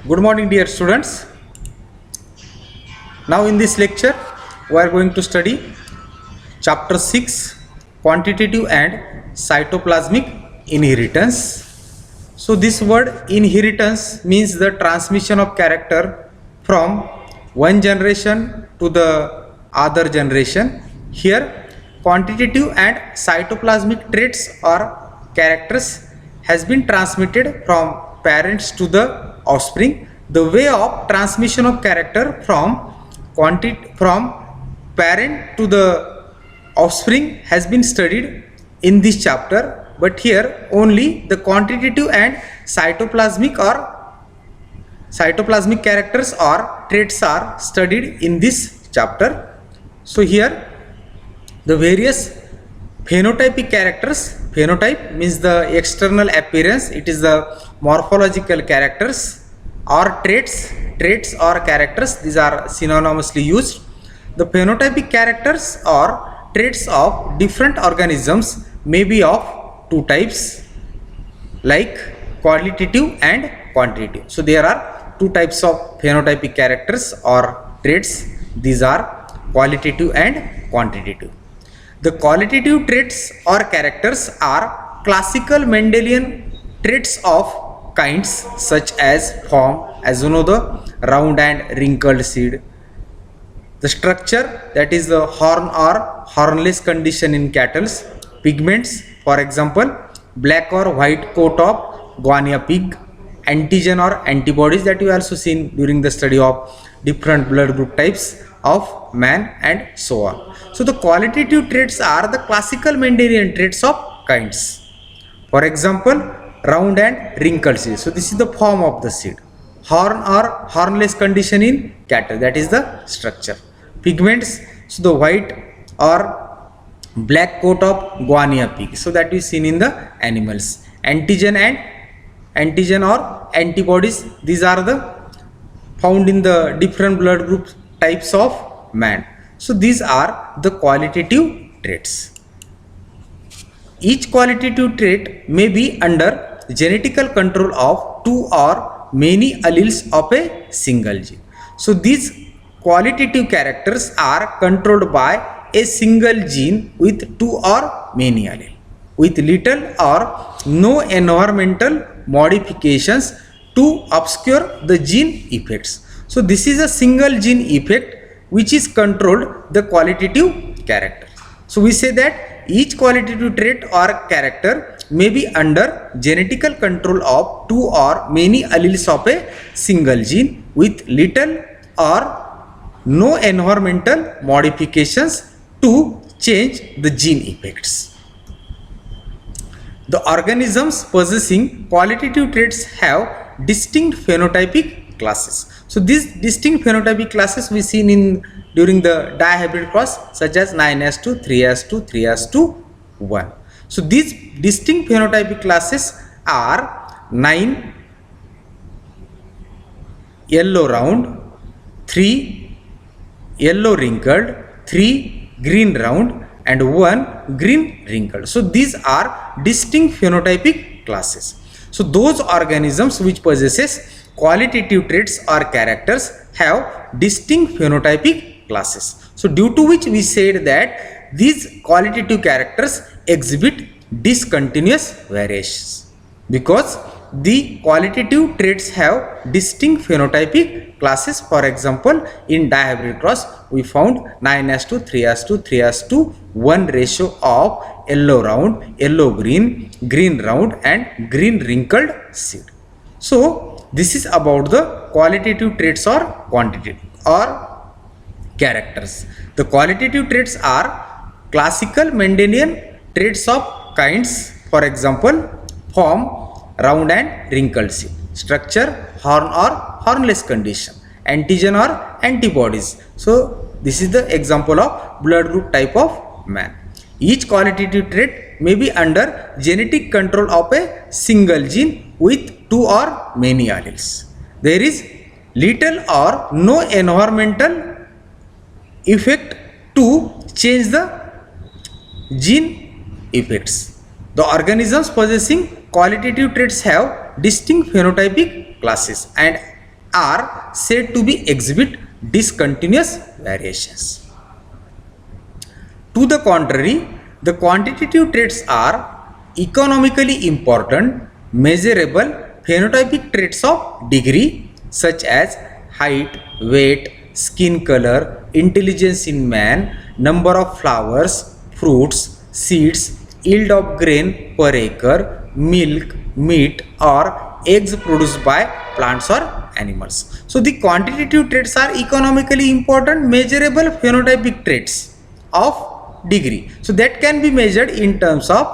Good morning, dear students. Now in this lecture we are going to study chapter 6, quantitative and cytoplasmic inheritance. So this word inheritance means the transmission of character from one generation to the other generation. Here quantitative and cytoplasmic traits or characters has been transmitted from parents to the offspring. The way of transmission of character from parent to the offspring has been studied in this chapter, but here only the quantitative and cytoplasmic characters or traits are studied in this chapter. So here the various phenotypic characters, phenotype means the external appearance, it is the morphological characters, or traits or characters, these are synonymously used. The phenotypic characters or traits of different organisms may be of two types, like qualitative and quantitative. So there are two types of phenotypic characters or traits, these are qualitative and quantitative. The qualitative traits or characters are classical Mendelian traits of kinds such as form, as you know, the round and wrinkled seed, the structure, that is the horn or hornless condition in cattle, pigments, for example black or white coat of guinea pig, antigen or antibodies that you also seen during the study of different blood group types of man, and so on. So the qualitative traits are the classical Mendelian traits of kinds. For example, round and wrinkled seed. So this is the form of the seed. Horn or hornless condition in cattle, that is the structure. Pigments, so the white or black coat of guinea pig, so that is seen in the animals. Antigen or antibodies, these are the found in the different blood group types of man. So these are the qualitative traits. Each qualitative trait may be under genetical control of two or many alleles of a single gene. So these qualitative characters are controlled by a single gene with two or many alleles, with little or no environmental modifications to obscure the gene effects. So this is a single gene effect which is controlled the qualitative character. So we say that each qualitative trait or character may be under genetical control of two or many alleles of a single gene with little or no environmental modifications to change the gene effects. The organisms possessing qualitative traits have distinct phenotypic classes. So these distinct phenotypic classes we seen in during the dihybrid cross, such as 9s2, 3s2, 3s2, 1. So these distinct phenotypic classes are 9 yellow round, 3 yellow wrinkled, 3 green round, and 1 green wrinkled. So these are distinct phenotypic classes. So those organisms which possesses qualitative traits or characters have distinct phenotypic classes. So due to which we said that these qualitative characters exhibit discontinuous variations, because the qualitative traits have distinct phenotypic classes. For example, in dihybrid cross we found 9s2, 3s2, 3s2, 1 ratio of yellow round, yellow green, green round, and green wrinkled seed. So this is about the qualitative traits or quantitative or characters. The qualitative traits are classical Mendelian traits of kinds, for example form, round and wrinkled seed, structure, horn or hornless condition, antigen or antibodies. So this is the example of blood group type of man. Each qualitative trait may be under genetic control of a single gene with two or many alleles. There is little or no environmental effect to change the gene effects. The organisms possessing qualitative traits have distinct phenotypic classes, and are said to be exhibit discontinuous variations. To the contrary, the quantitative traits are economically important, measurable phenotypic traits of degree such as height, weight, skin color, intelligence in man, number of flowers, fruits, seeds, yield of grain per acre, milk, meat or eggs produced by plants or animals. So the quantitative traits are economically important, measurable phenotypic traits of degree. So that can be measured in terms of,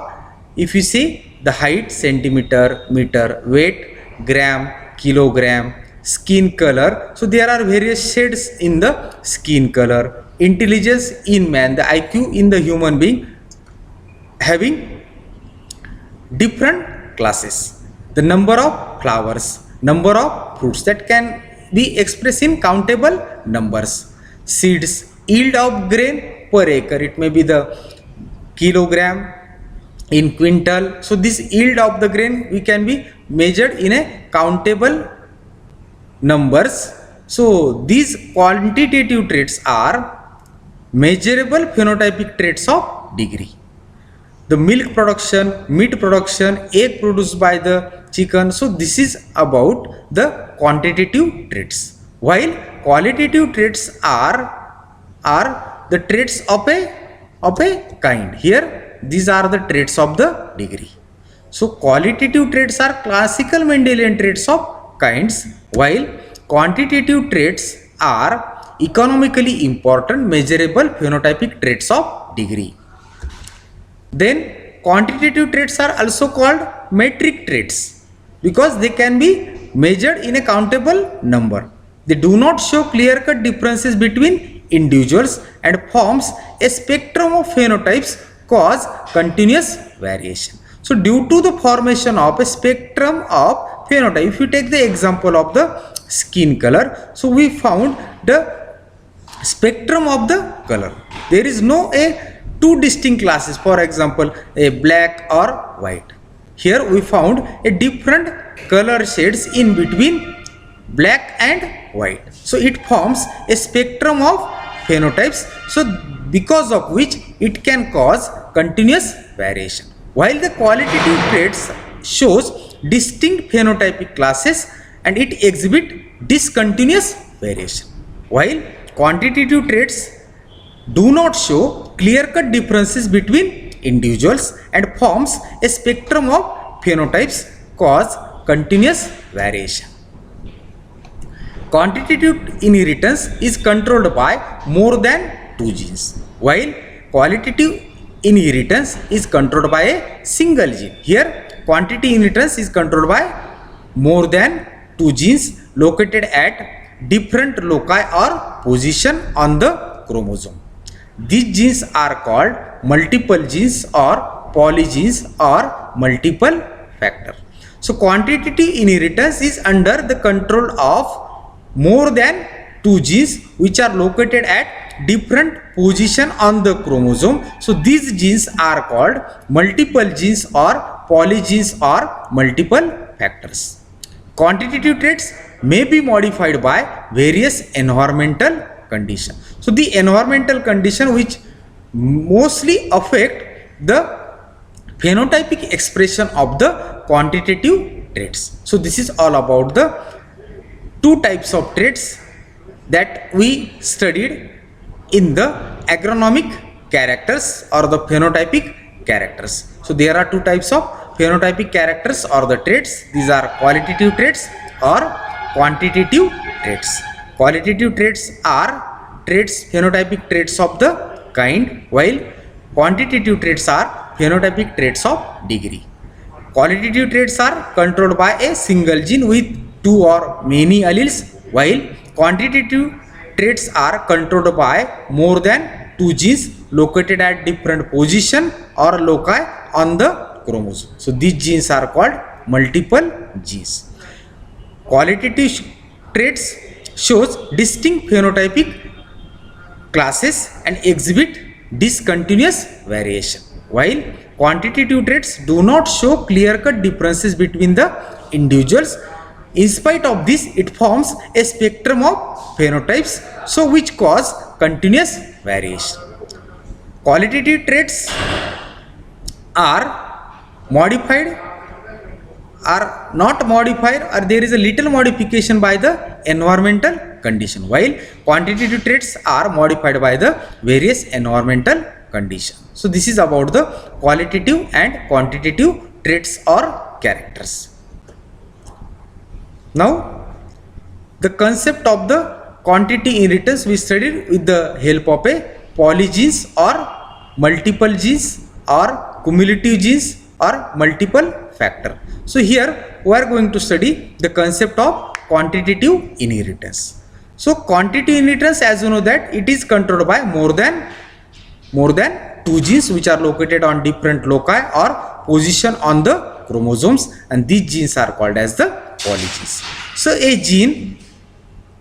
if you see the height, centimeter, meter, weight, gram, kilogram, skin color. So there are various shades in the skin color, intelligence in man, the IQ in the human being having different classes, the number of flowers, number of fruits that can be expressed in countable numbers, seeds, yield of grain per acre, it may be the kilogram, in quintal. So this yield of the grain we can be measured in a countable numbers. So these quantitative traits are measurable phenotypic traits of degree. The milk production, meat production, egg produced by the chicken. So this is about the quantitative traits, while qualitative traits are the traits of a kind. Here these are the traits of the degree. So qualitative traits are classical Mendelian traits of kinds, while quantitative traits are economically important, measurable phenotypic traits of degree. Then quantitative traits are also called metric traits because they can be measured in a countable number. They do not show clear-cut differences between individuals and forms a spectrum of phenotypes cause continuous variation. So due to the formation of a spectrum of phenotype, if you take the example of the skin color, so we found the spectrum of the color. There is no two distinct classes, for example a black or white. Here we found a different color shades in between black and white. So it forms a spectrum of phenotypes, so because of which it can cause continuous variation. While the qualitative traits shows distinct phenotypic classes and it exhibit discontinuous variation, while quantitative traits do not show clear-cut differences between individuals and forms a spectrum of phenotypes cause continuous variation. Quantitative inheritance is controlled by more than two genes, while qualitative inheritance is controlled by a single gene. Here quantity inheritance is controlled by more than two genes located at different loci or position on the chromosome. These genes are called multiple genes or polygenes or multiple factor. So quantitative inheritance is under the control of more than two genes which are located at different position on the chromosome. So these genes are called multiple genes or polygenes or multiple factors. Quantitative traits may be modified by various environmental conditions. So the environmental condition which mostly affect the phenotypic expression of the quantitative traits. So this is all about the two types of traits that we studied in the agronomic characters or the phenotypic characters. So there are two types of phenotypic characters or the traits. These are qualitative traits or quantitative traits. Qualitative traits are traits, phenotypic traits of the kind, while quantitative traits are phenotypic traits of degree. Qualitative traits are controlled by a single gene with two or many alleles, while quantitative traits are controlled by more than two genes located at different position or loci on the chromosome. So these genes are called multiple genes. Qualitative traits shows distinct phenotypic classes and exhibit discontinuous variation, while quantitative traits do not show clear-cut differences between the individuals In spite of this, it forms a spectrum of phenotypes, so which cause continuous variation. Qualitative traits are modified, are not modified, or there is a little modification by the environmental condition, while quantitative traits are modified by the various environmental condition. So this is about the qualitative and quantitative traits or characters. Now the concept of the quantity inheritance we studied with the help of a polygenes or multiple genes or cumulative genes or multiple factor. So here we are going to study the concept of quantitative inheritance. So quantitative inheritance, as you know, that it is controlled by more than two genes which are located on different loci or position on the chromosomes, and these genes are called as the polygenes. So a gene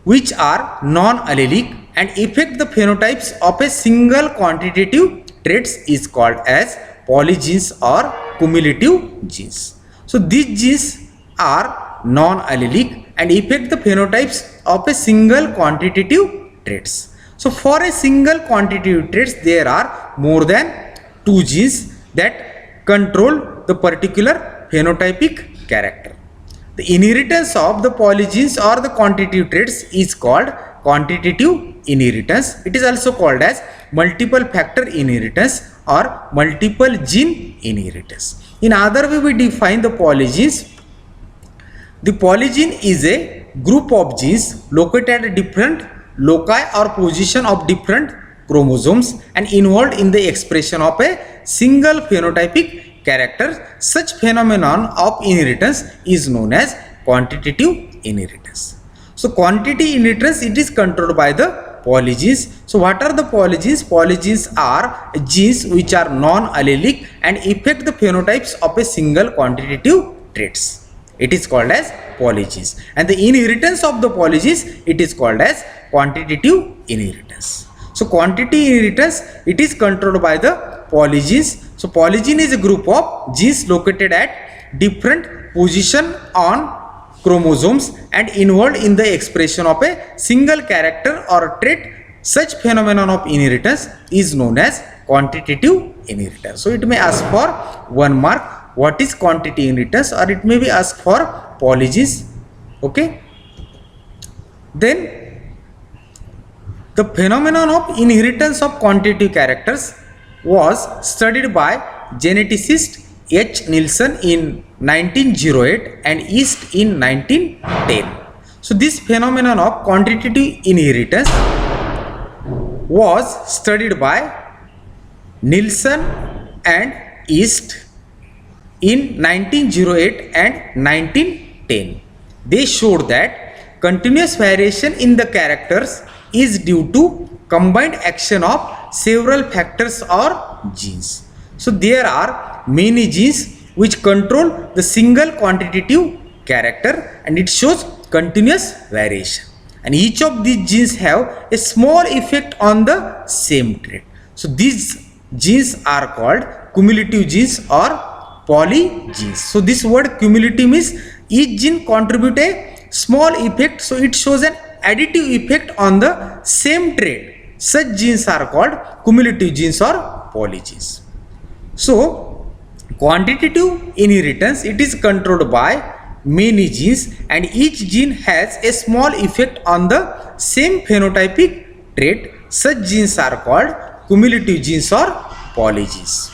which are non-allelic and affect the phenotypes of a single quantitative traits is called as polygenes or cumulative genes. So these genes are non-allelic and affect the phenotypes of a single quantitative traits. So for a single quantitative traits, there are more than two genes that control the particular phenotypic character. The inheritance of the polygenes or the quantitative traits is called quantitative inheritance. It is also called as multiple factor inheritance or multiple gene inheritance. In other way, we define the polygenes. The polygene is a group of genes located at different loci or position of different chromosomes and involved in the expression of a single phenotypic character. Such phenomenon of inheritance is known as quantitative inheritance. So quantity inheritance, it is controlled by the polygenes. So what are the polygenes? Polygenes are genes which are non-allelic and affect the phenotypes of a single quantitative traits. It is called as polygenes, and the inheritance of the polygenes, it is called as quantitative inheritance. So quantity inheritance, it is controlled by the polygenes. So polygene is a group of genes located at different position on chromosomes and involved in the expression of a single character or trait. Such phenomenon of inheritance is known as quantitative inheritance. So it may ask for 1 mark, what is quantity inheritance, or it may be asked for polygenes. Okay, then the phenomenon of inheritance of quantitative characters was studied by geneticist H. Nielsen in 1908 and East in 1910. So this phenomenon of quantitative inheritance was studied by Nielsen and East in 1908 and 1910. They showed that continuous variation in the characters is due to combined action of several factors or genes. So there are many genes which control the single quantitative character, and it shows continuous variation, and each of these genes have a small effect on the same trait. So these genes are called cumulative genes or polygenes. So this word cumulative means each gene contribute a small effect, so it shows an additive effect on the same trait. Such genes are called cumulative genes or polygenes. So quantitative inheritance, it is controlled by many genes, and each gene has a small effect on the same phenotypic trait. Such genes are called cumulative genes or polygenes.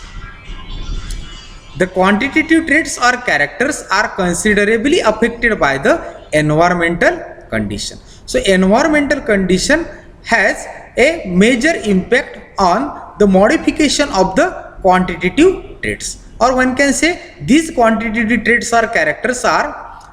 The quantitative traits or characters are considerably affected by the environmental condition. So environmental condition has a major impact on the modification of the quantitative traits, or one can say these quantitative traits or characters are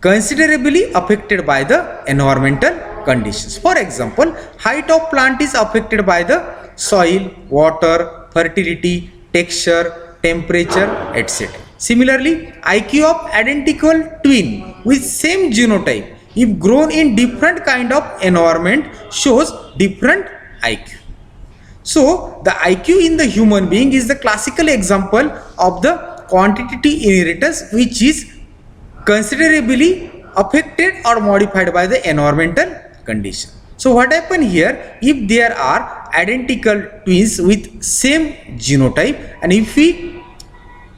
considerably affected by the environmental conditions. For example, height of plant is affected by the soil, water, fertility, texture, temperature, etc. Similarly, IQ of identical twin with same genotype, if grown in different kind of environment, shows different IQ. So the IQ in the human being is the classical example of the quantitative inheritance, which is considerably affected or modified by the environmental condition. So what happen here, if there are identical twins with same genotype, and if we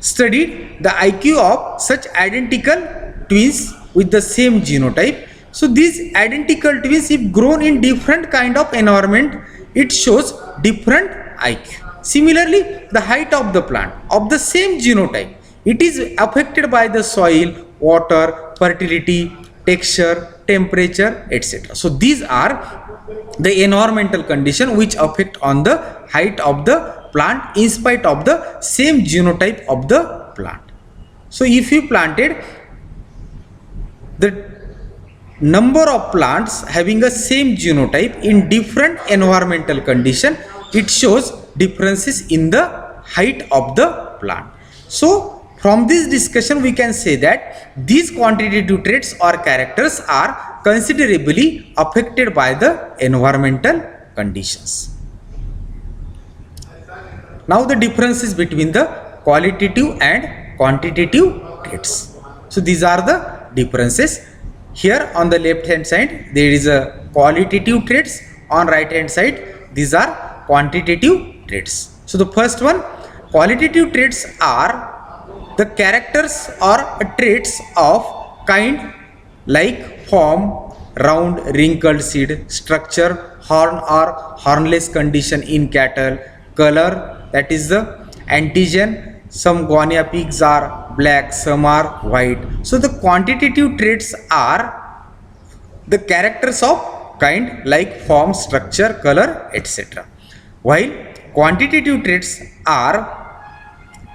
studied the IQ of such identical twins with the same genotype, so these identical twins, if grown in different kind of environment, it shows different IQ. Similarly, the height of the plant of the same genotype, it is affected by the soil, water, fertility, texture, temperature, etc. So these are the environmental condition which affect on the height of the plant in spite of the same genotype of the plant. So if you planted the number of plants having a same genotype in different environmental condition, it shows differences in the height of the plant. So from this discussion we can say that these quantitative traits or characters are considerably affected by the environmental conditions. Now the differences between the qualitative and quantitative traits. So these are the differences. Here on the left hand side there is a qualitative traits, on right hand side these are quantitative traits. So the first one, qualitative traits are the characters or traits of kind like form, round, wrinkled seed, structure, horn or hornless condition in cattle, color, that is the antigen. Some guinea pigs are black, some are white. So the quantitative traits are the characters of kind like form, structure, color, etc. While quantitative traits are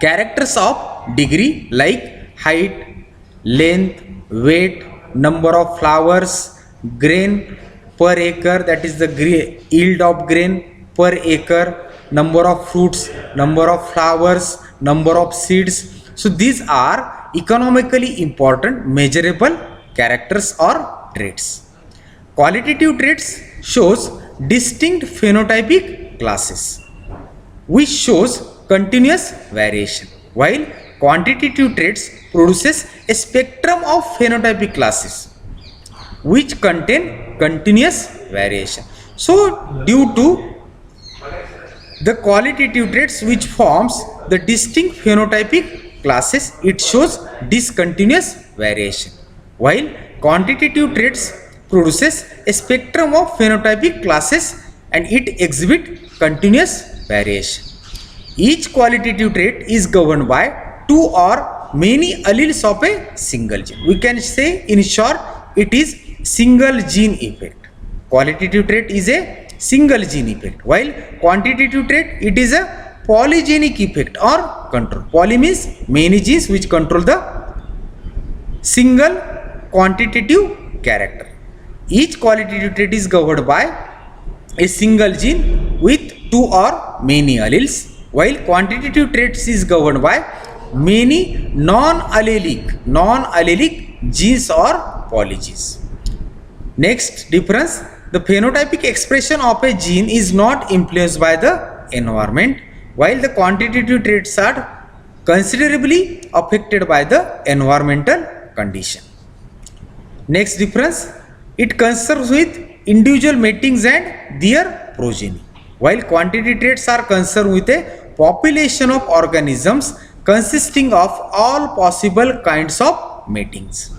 characters of degree like height, length, weight, number of flowers, grain per acre, that is the yield of grain per acre, number of fruits, number of flowers, number of seeds. So these are economically important measurable characters or traits. Qualitative traits shows distinct phenotypic classes which shows continuous variation, while quantitative traits produces a spectrum of phenotypic classes which contain continuous variation. So due to the qualitative traits which forms the distinct phenotypic classes, it shows discontinuous variation, while quantitative traits produces a spectrum of phenotypic classes and it exhibit continuous variation. Each qualitative trait is governed by two or many alleles of a single gene. We can say in short it is single gene effect. Qualitative trait is a single gene effect, while quantitative trait it is a polygenic effect or control. Poly means many genes which control the single quantitative character. Each qualitative trait is governed by a single gene with two or many alleles, while quantitative traits is governed by many non-allelic genes or polygenes. Next difference, the phenotypic expression of a gene is not influenced by the environment, while the quantitative traits are considerably affected by the environmental condition. Next difference, it concerns with individual matings and their progeny, while quantitative traits are concerned with a population of organisms consisting of all possible kinds of matings.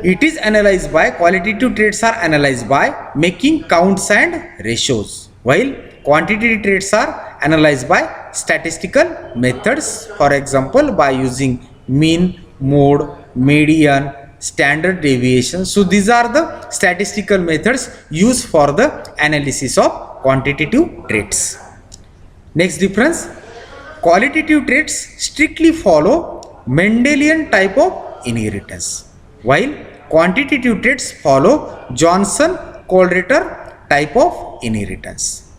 It is analyzed by qualitative traits are analyzed by making counts and ratios, while quantitative traits are analyzed by statistical methods, for example by using mean, mode, median, standard deviation. So these are the statistical methods used for the analysis of quantitative traits. Next difference, qualitative traits strictly follow Mendelian type of inheritance, while quantitative traits follow Johnson-Colrater type of inheritance.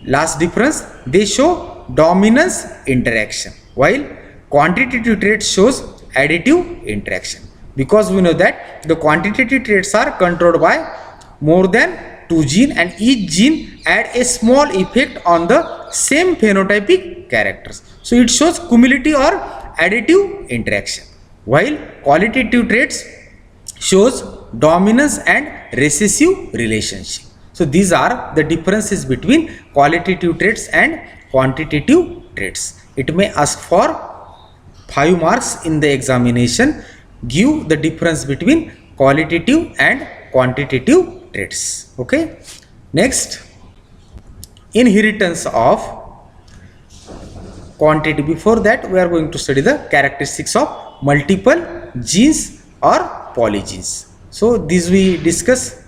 Last difference, they show dominance interaction, while quantitative traits shows additive interaction, because we know that the quantitative traits are controlled by more than two genes and each gene add a small effect on the same phenotypic characters. So it shows cumulative or additive interaction. while qualitative traits shows dominance and recessive relationship. So these are the differences between qualitative traits and quantitative traits. It may ask for 5 marks in the examination. Give the difference between qualitative and quantitative traits. Okay. Next, inheritance of quantity. Before that, we are going to study the characteristics of multiple genes or polygenes. So these we discussed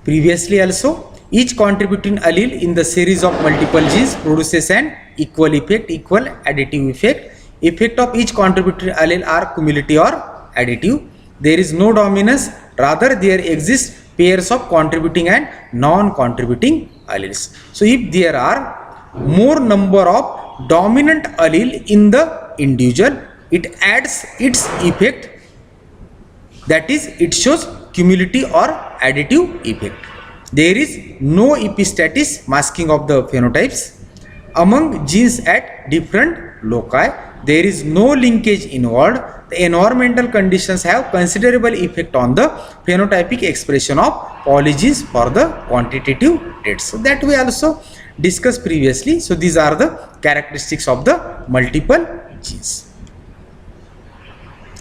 previously also. Each contributing allele in the series of multiple genes produces an equal effect, equal additive effect. Effect of each contributing allele are cumulative or additive. There is no dominance, rather there exist pairs of contributing and non-contributing alleles. So if there are more number of dominant allele in the individual, it adds its effect, that is it shows cumulative or additive effect. There is no epistatic masking of the phenotypes among genes at different loci. There is no linkage involved. The environmental conditions have considerable effect on the phenotypic expression of polygenes for the quantitative traits. So that we also discussed previously. So these are the characteristics of the multiple genes.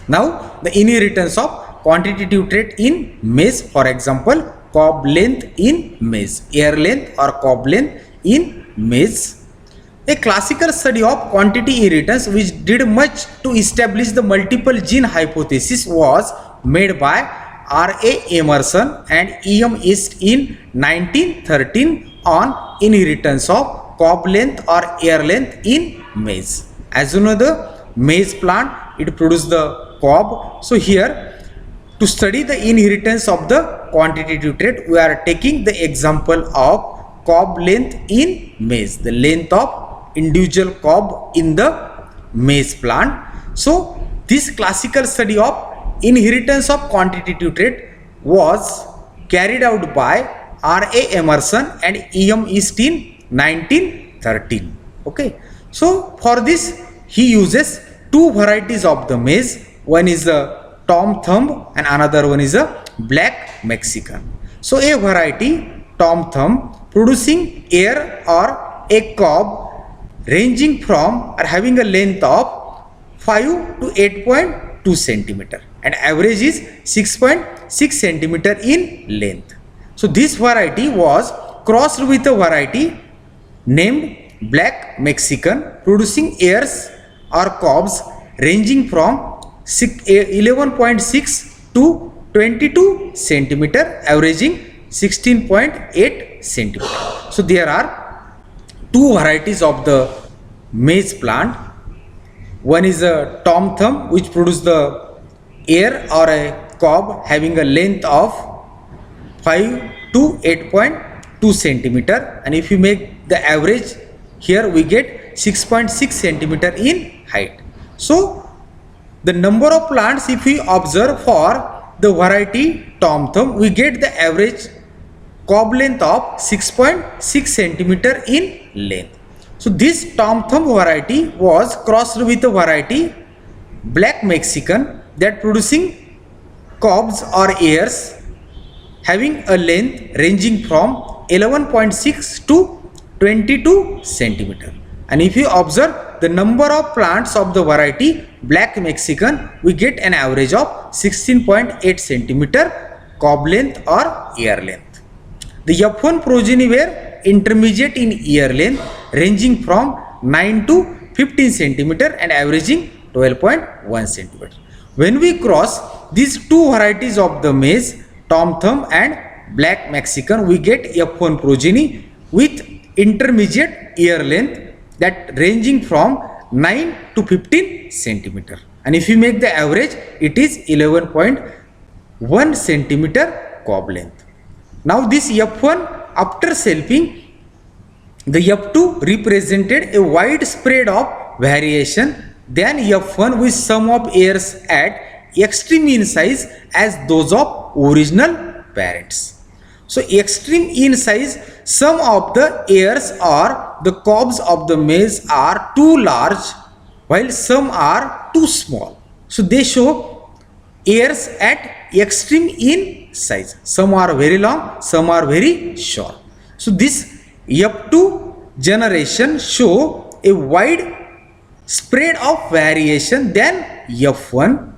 Now the inheritance of quantitative trait in maize, for example, cob length in maize, ear length or cob length in maize. A classical study of quantity inheritance which did much to establish the multiple gene hypothesis was made by R.A. Emerson and E.M. East in 1913 on inheritance of cob length or ear length in maize. As you know, the maize plant, it produces the cob. So here, to study the inheritance of the quantitative trait, we are taking the example of cob length in maize, the length of individual cob in the maize plant. So this classical study of inheritance of quantitative trait was carried out by R.A. Emerson and E.M. East in 1913. Okay. So for this, he uses two varieties of the maize. One is the Tom Thumb and another one is a Black Mexican. So a variety Tom Thumb producing ear or a cob ranging from or having a length of 5 to 8.2 centimeter and average is 6.6 centimeter in length. So this variety was crossed with a variety named Black Mexican producing ears or cobs ranging from 11.6 to 22 centimeter, averaging 16.8 centimeter. So there are two varieties of the maize plant. One is a Tom Thumb which produces the ear or a cob having a length of 5 to 8.2 centimeter, and if you make the average here we get 6.6 centimeter in height. So the number of plants, if we observe for the variety Tom Thumb, we get the average cob length of 6.6 centimeter in length. So this Tom Thumb variety was crossed with a variety Black Mexican that producing cobs or ears having a length ranging from 11.6 to 22 centimeter. And if you observe the number of plants of the variety Black Mexican, we get an average of 16.8 centimeter cob length or ear length. The F1 progeny were intermediate in ear length ranging from 9 to 15 centimeter and averaging 12.1 centimeter. When we cross these two varieties of the maize, Tom Thumb and Black Mexican, we get F1 progeny with intermediate ear length that ranging from 9 to 15 centimeter, and if you make the average it is 11.1 centimeter cob length. Now this F1 after selfing, the F2 represented a wide spread of variation than F1 with sum of ears at extreme in size as those of original parents. So extreme in size, some of the ears or the cobs of the maize are too large while some are too small. So they show hairs at extreme in size. Some are very long, some are very short. So this F2 generation show a wide spread of variation than F1,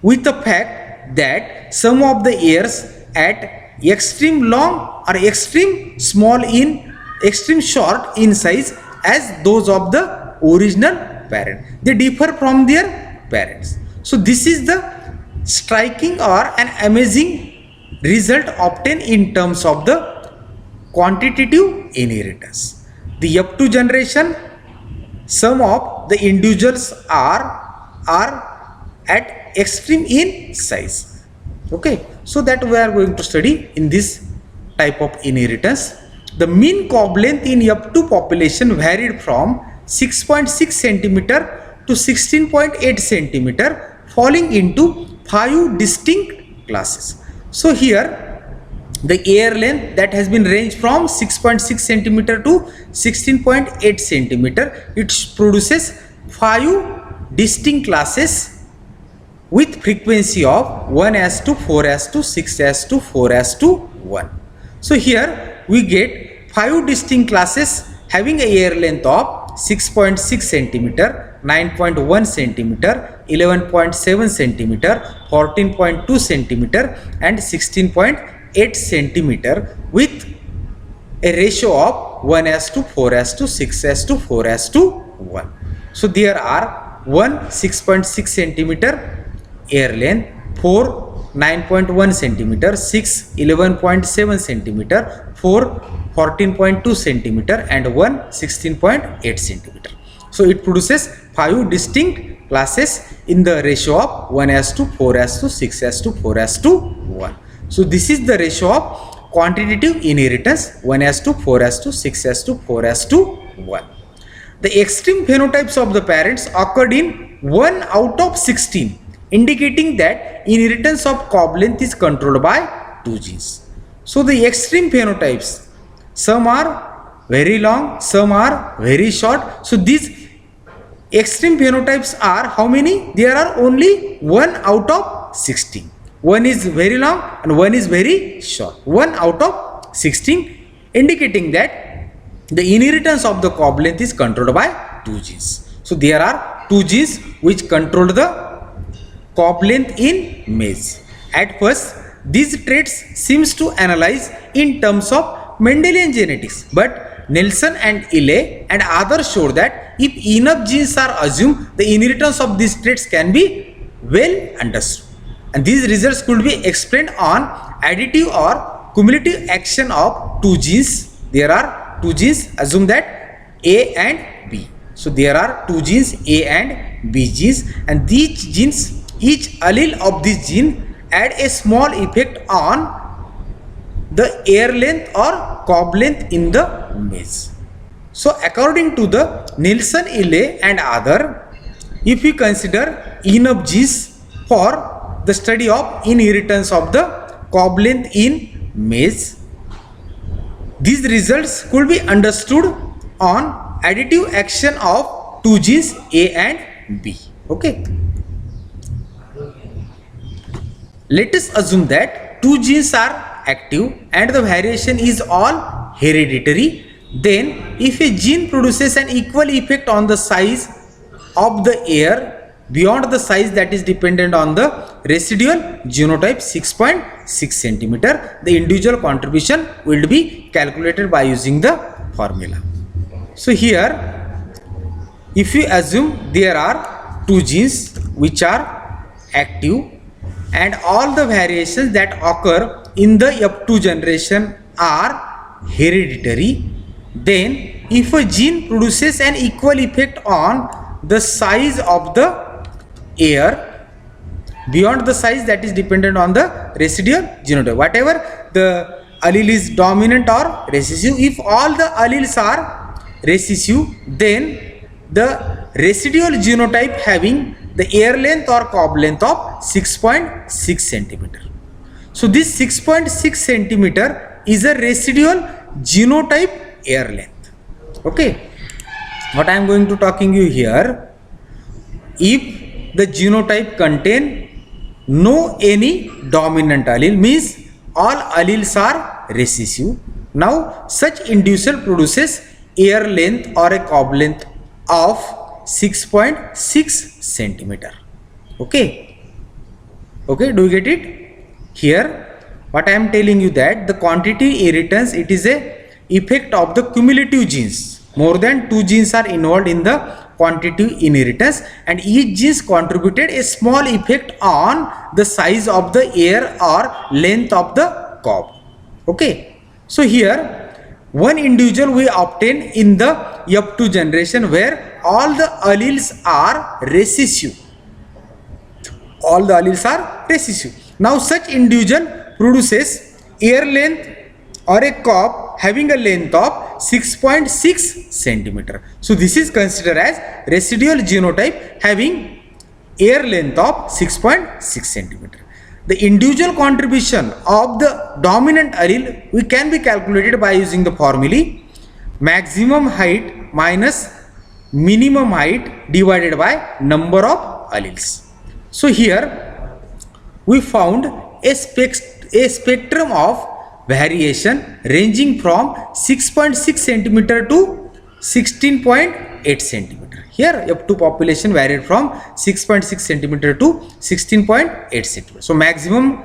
with the fact that some of the hairs at extreme long or extreme short in size as those of the original parent. They differ from their parents. So this is the striking or an amazing result obtained in terms of the quantitative inheritance. The F2 generation, some of the individuals are at extreme in size. Okay, so that we are going to study in this type of inheritance. The mean cob length in F2 population varied from 6.6 centimeter to 16.8 centimeter, falling into 5 distinct classes. So here the hair length that has been ranged from 6.6 centimeter to 16.8 centimeter, it produces 5 distinct classes with frequency of 1:4:6:4:1. So here we get 5 distinct classes having a hair length of 6.6 centimeter, 9.1 centimeter, 11.7 centimeter, 14.2 centimeter and 16.8 centimeter with a ratio of 1:4:6:4:1. So there are 1 6.6 centimeter hair length, 4 9.1 centimeter, 6 11.7 centimeter, 4 14.2 centimeter and 1 16.8 centimeter. So it produces 5 distinct classes in the ratio of 1:4:6:4:1. So this is the ratio of quantitative inheritance, 1:4:6:4:1. The extreme phenotypes of the parents occurred in 1 out of 16, indicating that inheritance of cob length is controlled by 2 genes. So the extreme phenotypes, some are very long, some are very short. So these extreme phenotypes are how many? There are only 1 out of 16. One is very long and one is very short. 1 out of 16, indicating that the inheritance of the cob length is controlled by 2 genes. So there are 2 genes which control the cob length in males. At first, these traits seems to analyze in terms of Mendelian genetics, but Nelson and Ille and others showed that if enough genes are assumed, the inheritance of these traits can be well understood. And these results could be explained on additive or cumulative action of 2 genes. There are 2 genes, assume that A and B. So there are 2 genes, A and B genes, and these genes, each allele of this gene add a small effect on the hair length or cob length in the males. So according to the Nelson, Ille and other, if we consider enough genes for the study of inheritance of the cob length in males, these results could be understood on additive action of 2 genes A and B. Okay. Let us assume that 2 genes are active and the variation is all hereditary. Then if a gene produces an equal effect on the size of the hair beyond the size that is dependent on the residual genotype 6.6 centimeter, the individual contribution will be calculated by using the formula. So here, if you assume there are 2 genes which are active and all the variations that occur in the F2 generation are hereditary, then if a gene produces an equal effect on the size of the hair beyond the size that is dependent on the residual genotype, whatever the allele is dominant or recessive, if all the alleles are recessive, then the residual genotype having the hair length or cob length of 6.6 centimeter. So this 6.6 centimeter is a residual genotype hair length. Okay. What I am going to talking you here, if the genotype contain no any dominant allele, means all alleles are recessive. Now such individual produces ear length or a cob length of 6.6 centimeter. Okay, do you get it? Here what I am telling you, that the quantity inheritance, it is a effect of the cumulative genes. More than 2 genes are involved in the quantitative inheritance, and each genes contributed a small effect on the size of the ear or length of the cob. Okay, so here one individual we obtain in the F2 generation where all the alleles are recessive. All the alleles are recessive. Now such individual produces ear length or a cob having a length of 6.6 centimeter. So this is considered as residual genotype having ear length of 6.6 centimeter. The individual contribution of the dominant allele we can be calculated by using the formulae maximum height minus minimum height divided by number of alleles. So here we found a spectrum of variation ranging from 6.6 centimeter to 16.8 centimeter. Here F2 population varied from 6.6 centimeter to 16.8 centimeter. So maximum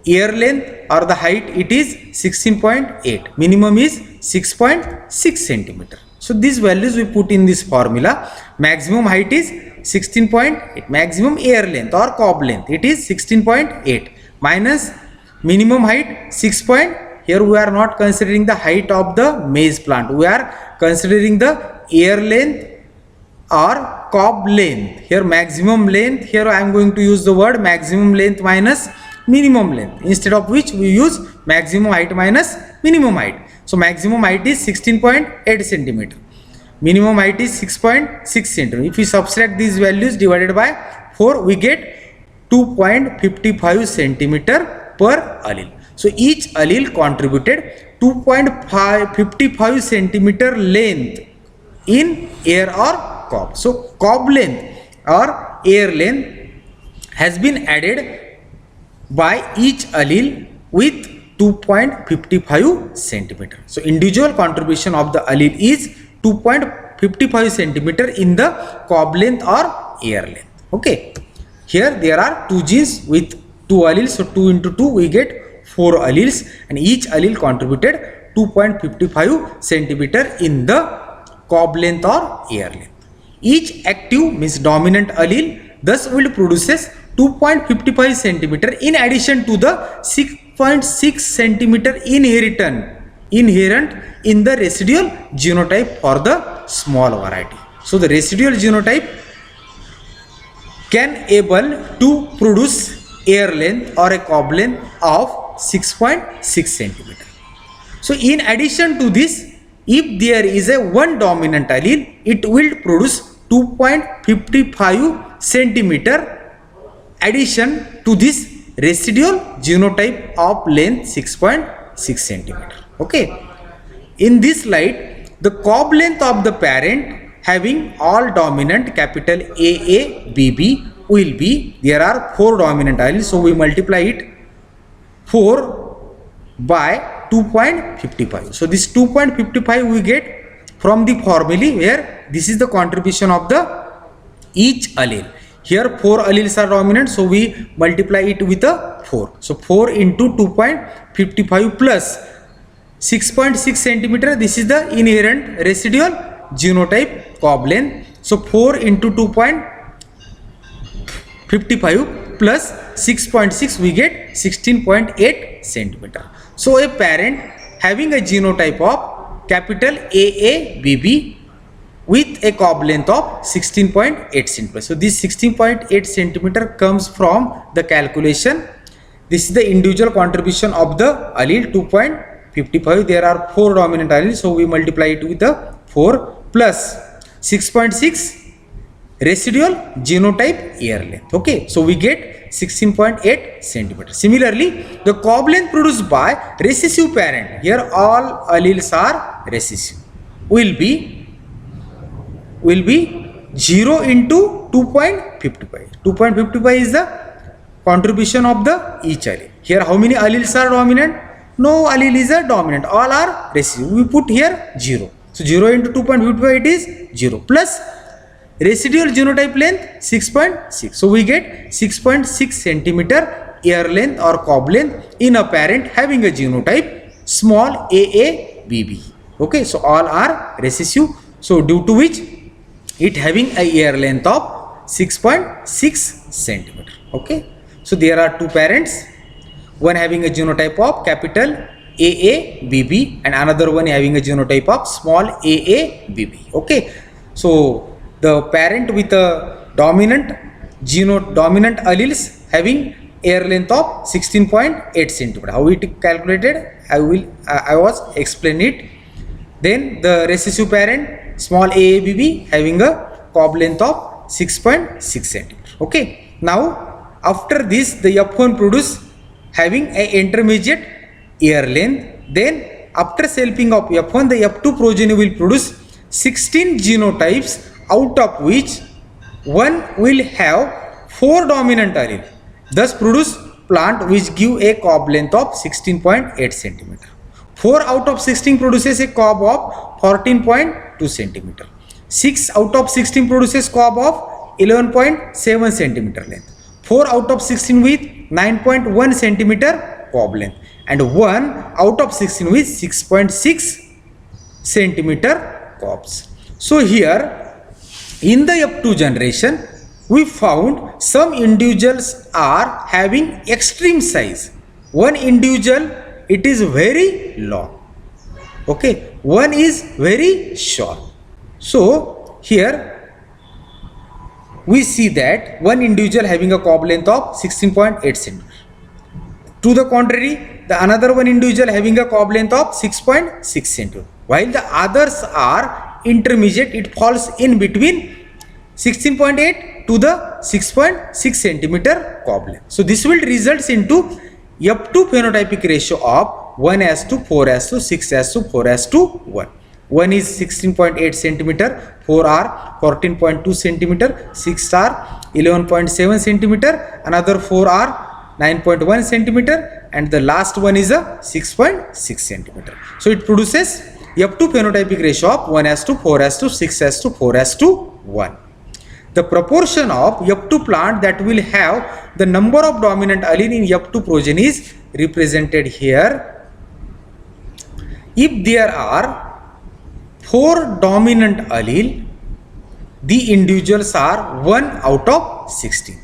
ear length or the height, it is 16.8, minimum is 6.6 centimeter. So these values we put in this formula. Maximum height is 16.8, maximum ear length or cob length, it is 16.8 minus minimum height 6. Here we are not considering the height of the maize plant, we are considering the ear length or cob length. Here maximum length, here I am going to use the word maximum length minus minimum length, instead of which we use maximum height minus minimum height. So maximum height is 16.8 centimeter, minimum height is 6.6 centimeter. If we subtract these values divided by 4, we get 2.55 centimeter per allele. So each allele contributed 2.55 centimeter length in ear or cob. So cob length or ear length has been added by each allele with 2.55 centimeter. So individual contribution of the allele is 2.55 centimeter in the cob length or ear length. Okay, here there are 2 genes with 2 alleles, so 2 into 2 we get 4 alleles, and each allele contributed 2.55 centimeter in the cob length or ear length. Each active means dominant allele thus will produces 2.55 centimeter in addition to the 6.6 centimeter inherent in the residual genotype for the small variety. So the residual genotype can able to produce ear length or a cob length of 6.6 centimeter. So in addition to this, if there is a one dominant allele, it will produce 2.55 centimeter addition to this residual genotype of length 6.6 centimeter. Okay, in this slide the cob length of the parent having all dominant capital AA, BB will be, there are 4 dominant alleles, so we multiply it 4 by 2.55. So this 2.55 we get from the formulae where this is the contribution of the each allele. Here 4 alleles are dominant, so we multiply it with a 4. So 4 into 2.55 plus 6.6 centimeter, this is the inherent residual genotype cob length. So 4 into 2.55 plus 6.6 we get 16.8 centimeter. So a parent having a genotype of capital AABB with a cob length of 16.8 centimeter. So this 16.8 centimeter comes from the calculation. This is the individual contribution of the allele 2.55. There are 4 dominant alleles, so we multiply it with the 4 plus 6.6 residual genotype ear length. Okay, so we get 16.8 centimeter. Similarly, the cob length produced by recessive parent, here all alleles are recessive, will be 0 into 2.55. 2.55 is the contribution of the each allele. Here how many alleles are dominant? No allele is a dominant, all are recessive. We put here 0. So 0 into 2.55 it is 0 plus residual genotype length 6.6. So we get 6.6 centimeter air length or cob length in a parent having a genotype small AABB. Okay, so all are recessive. So due to which it having a air length of 6.6 centimeter. Okay, so there are two parents, one having a genotype of capital AABB and another one having a genotype of small AABB. Okay, so the parent with a dominant alleles having air length of 16.8 centimeter. How it calculated? I was explain it. Then the recessive parent small AABB having a cob length of 6.6 centimeter. Okay. Now after this the F1 produce having a intermediate air length. Then after selfing of F1 the F2 progeny will produce 16 genotypes, out of which one will have 4 dominant allele, thus produce plant which give a cob length of 16.8 centimeter. 4 out of 16 produces a cob of 14.2 centimeter. 6 out of 16 produces cob of 11.7 centimeter length. 4 out of 16 with 9.1 centimeter cob length and 1 out of 16 with 6.6 centimeter cobs. So here in the F2 generation we found some individuals are having extreme size. One individual it is very long. Okay, one is very short. So here we see that one individual having a cob length of 16.8 centimeter. To the contrary, the another one individual having a cob length of 6.6 centimeter. While the others are intermediate, it falls in between 16.8 to the 6.6 centimeter cob length. So this will result into F2 phenotypic ratio of 1:4:6:4:1. 1 is 16.8 centimeter, 4 are 14.2 centimeter, 6 are 11.7 centimeter, another 4 are 9.1 centimeter and the last one is a 6.6 centimeter. So it produces F2 phenotypic ratio of 1:4:6:4:1. The proportion of F2 plant that will have the number of dominant allele in F2 progeny is represented here. If there are 4 dominant allele, the individuals are 1 out of 16.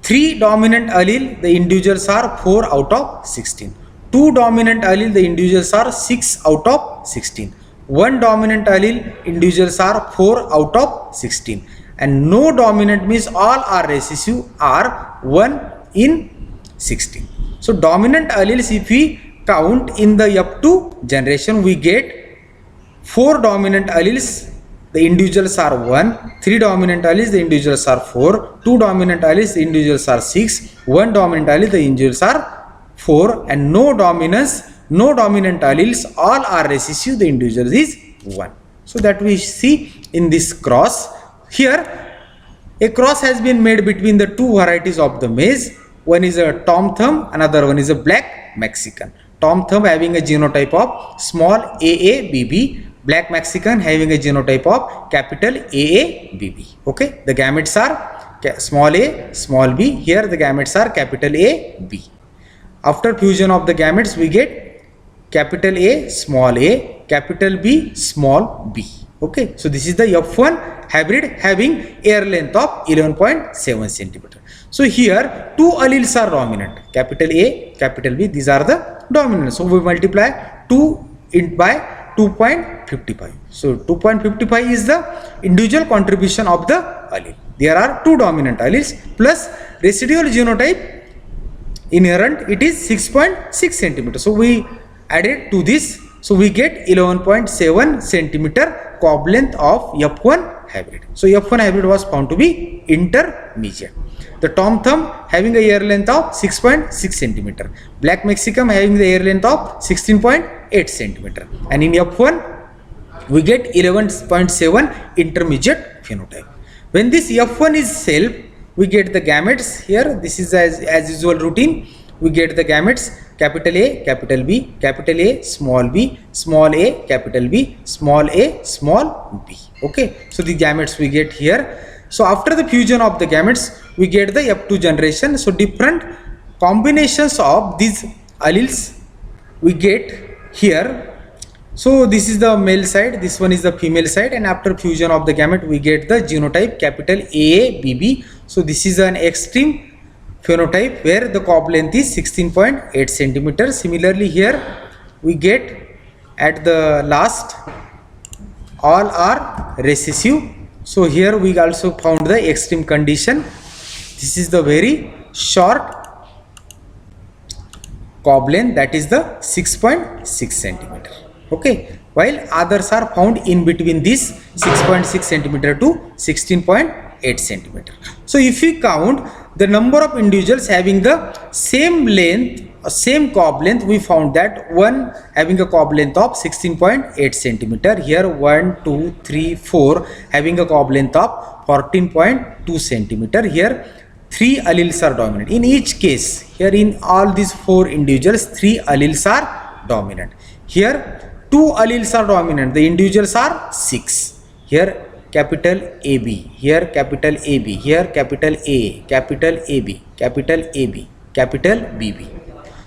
3 dominant allele, the individuals are 4 out of 16. 2 dominant allele, the individuals are 6 out of 16. 1 dominant allele, individuals are 4 out of 16. And no dominant means all are recessive are 1 in 16. So dominant alleles if we count in the F2 generation we get 4 dominant alleles, the individuals are 1, 3 dominant alleles, the individuals are 4, 2 dominant alleles, the individuals are 6, 1 dominant allele, the individuals are 4 and no dominant alleles, all are recessive, the individual is 1. So that we see in this cross. Here a cross has been made between the two varieties of the maize. One is a Tom Thumb, another one is a Black Mexican. Tom Thumb having a genotype of small AABB, Black Mexican having a genotype of capital AABB. Okay, the gametes are small a, small b. Here the gametes are capital A, B. After fusion of the gametes we get capital A, capital B, small b. Okay, so this is the F1 hybrid having air length of 11.7 centimeter. So here 2 alleles are dominant, capital A, capital B, these are the dominant. So we multiply 2 by 2.55. So 2.55 is the individual contribution of the allele. There are 2 dominant alleles plus residual genotype inherent, it is 6.6 centimeter. So we added to this. So we get 11.7 centimeter cob length of F1 hybrid. So F1 hybrid was found to be intermediate. The Tom Thumb having a air length of 6.6 centimeter. Black Mexican having the air length of 16.8 centimeter. And in F1 we get 11.7 intermediate phenotype. When this F1 is self, we get the gametes here. This is as usual routine. We get the gametes capital A, capital B, capital A, small b, small a, capital B, small a, small b. Okay, so the gametes we get here. So after the fusion of the gametes, we get the F2 generation. So different combinations of these alleles we get here. So this is the male side, this one is the female side, and after fusion of the gamete we get the genotype capital AABB. So this is an extreme phenotype where the cob length is 16.8 centimeter. Similarly here we get at the last all are recessive. So here we also found the extreme condition. This is the very short cob length, that is the 6.6 centimeter. Okay, while others are found in between this 6.6 centimeter to 16.8 centimeter. So if we count the number of individuals having the same length, same cob length, we found that one having a cob length of 16.8 centimeter. Here 1, 2, 3, 4 having a cob length of 14.2 centimeter. Here 3 alleles are dominant. In each case, here in all these 4 individuals, 3 alleles are dominant. Here 2 alleles are dominant. The individuals are 6. Here capital AB, here capital AB, here capital A, capital AB, capital AB, capital BB.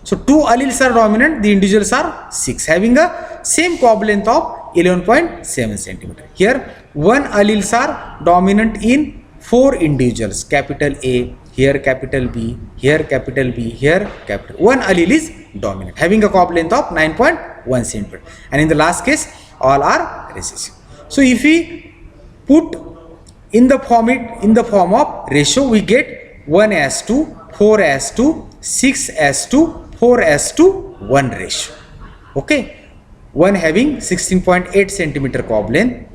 So 2 alleles are dominant, the individuals are 6, having a same cob length of 11.7 centimeter. Here 1 alleles are dominant in 4 individuals, capital A, here capital B, here capital B, here capital. 1 allele is dominant, having a cob length of 9.1 centimeter. And in the last case, all are recessive. So if we put in the form of ratio, we get 1:2, 4:2, 6:2, 4:1 ratio. Okay, 1 having 16.8 centimeter cob length,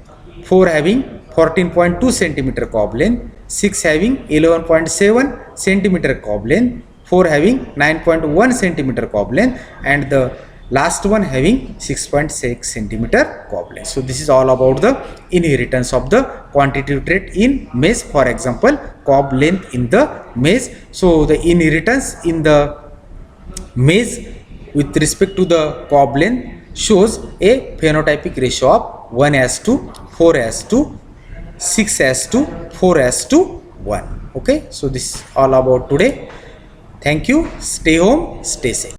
4 having 14.2 centimeter cob length, 6 having 11.7 centimeter cob length, 4 having 9.1 centimeter cob length, and the last one having 6.6 centimeter cob length. So this is all about the inheritance of the quantitative trait in maize. For example, cob length in the maize. So the inheritance in the maize with respect to the cob length shows a phenotypic ratio of 1:2, 4:2, 6:2, 4:1. Okay, so this is all about today. Thank you. Stay home, stay safe.